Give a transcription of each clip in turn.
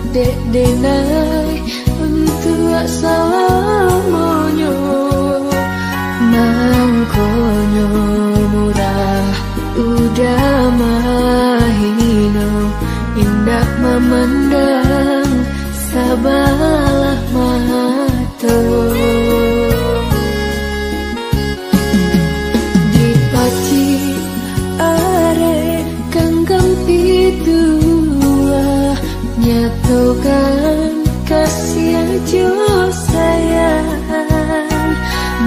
Dek denai untuk salamonyo mangkonyo murah udah mahino indah memandang sabalah mata dipaci are kanggam pitua nyatukan kasih aja sayang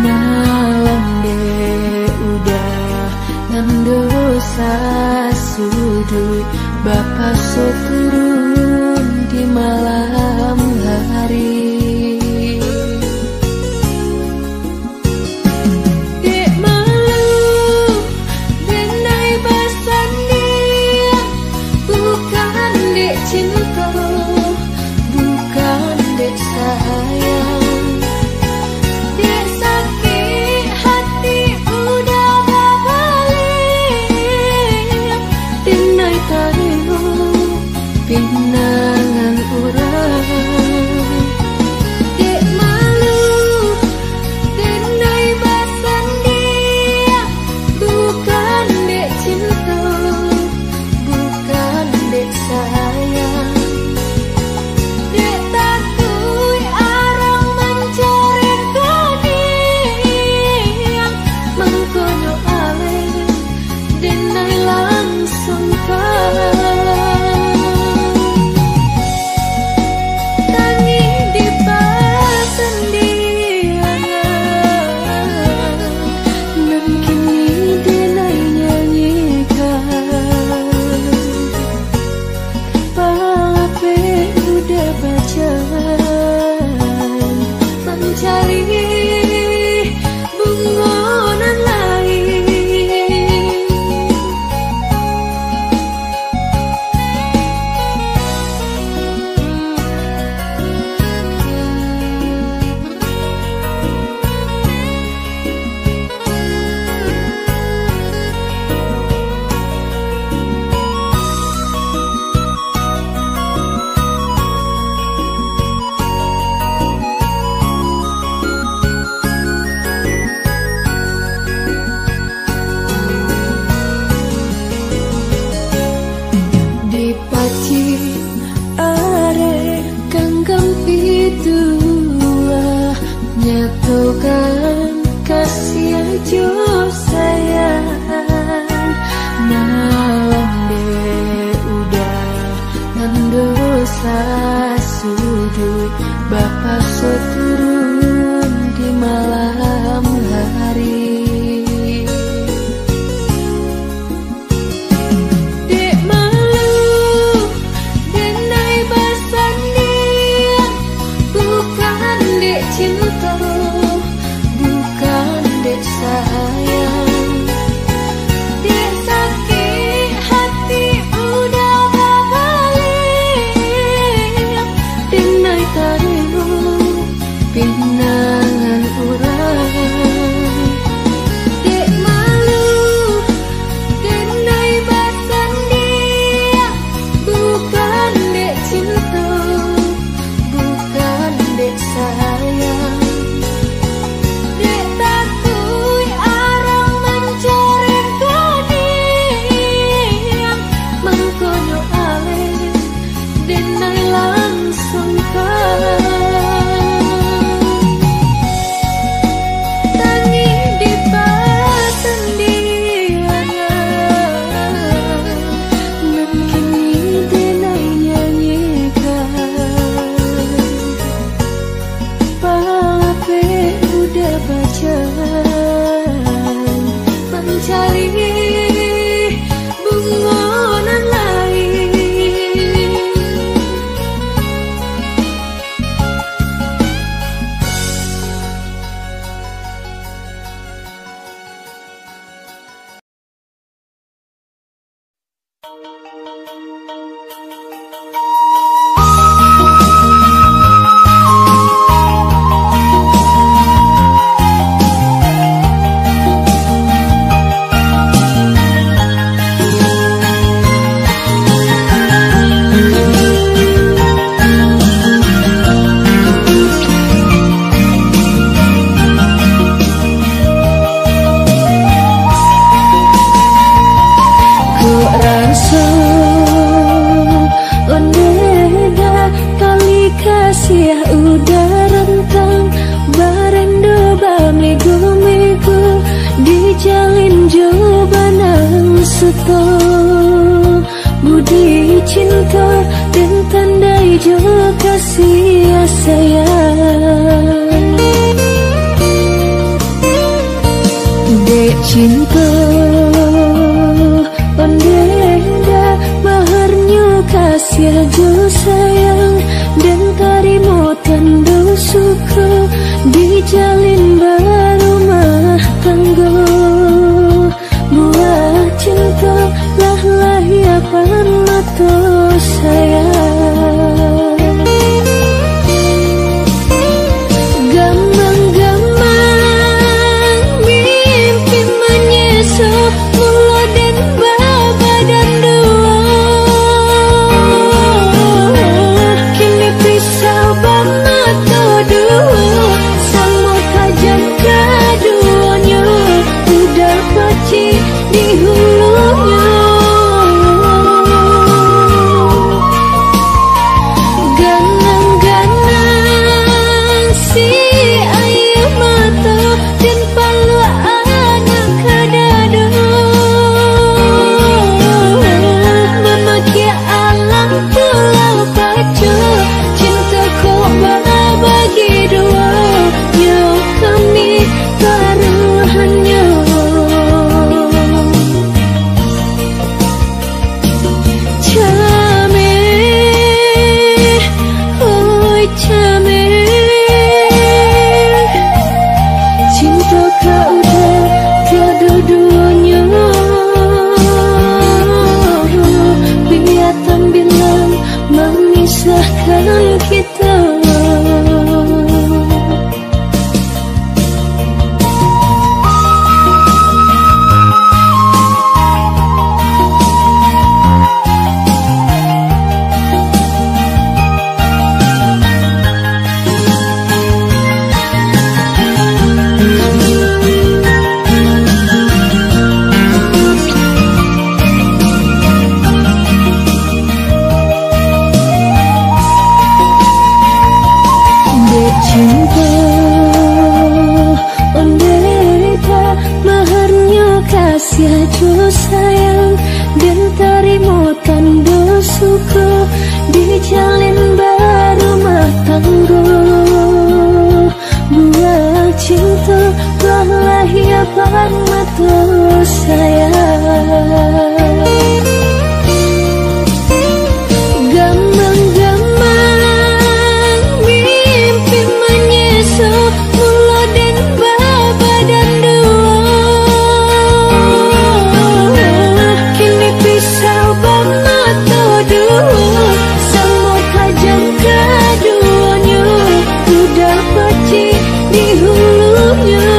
malam deh udah dan dosa sudut Bapak so turun di malam hari. Pinangan urang dek malu denai basan dia bukan dek cinta bukan dek sayang dek takui arang mencari kadiang mengkono ale denai langsung kau mencari bungonan lain Budi cinta dan tandai jo kasih sayang. Dek cinta ondenda maharnya kasih jo sayang dan tarimo tanda suka dijalin barumah tangga. Buah cinta lah ya mata sayang. Gamang-gamang mimpi menyesal mulut dan baba dan dua. Kini pisau bamata dua sama tajam keduanya udah paci di hulunya. Sayang dan tarimo tanda suka dijalin barumah tangga. Buah cinta lah ya mata sayang. Gamang-gamang mimpi menyesal mulut dan baba dan dua. Sama tajam keduanya udah paci di hulunya.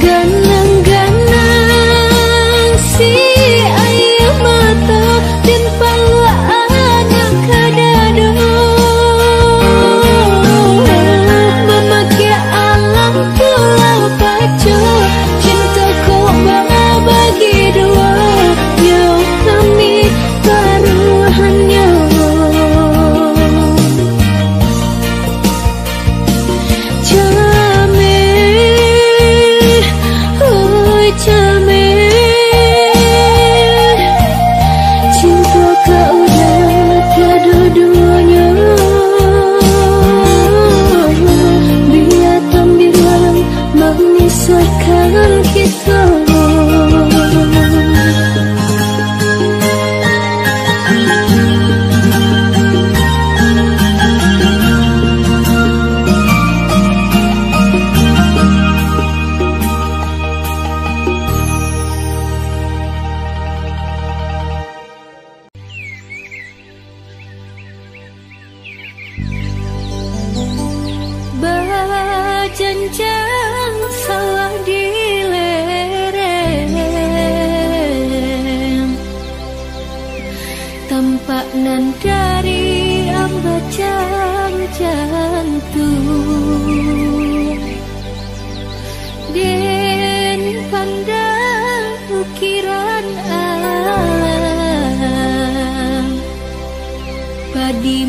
Ganang-ganang si air mata dan palu anak kadado memakai alam pulau pacu cinta kau bagi dua yang kami taruhannya. Came, oh came, cinta kau udah tiada duanya. Biar tambilan memisahkan kita. Pak nan dari ambacang jantung Den pandang ukiran alam Padi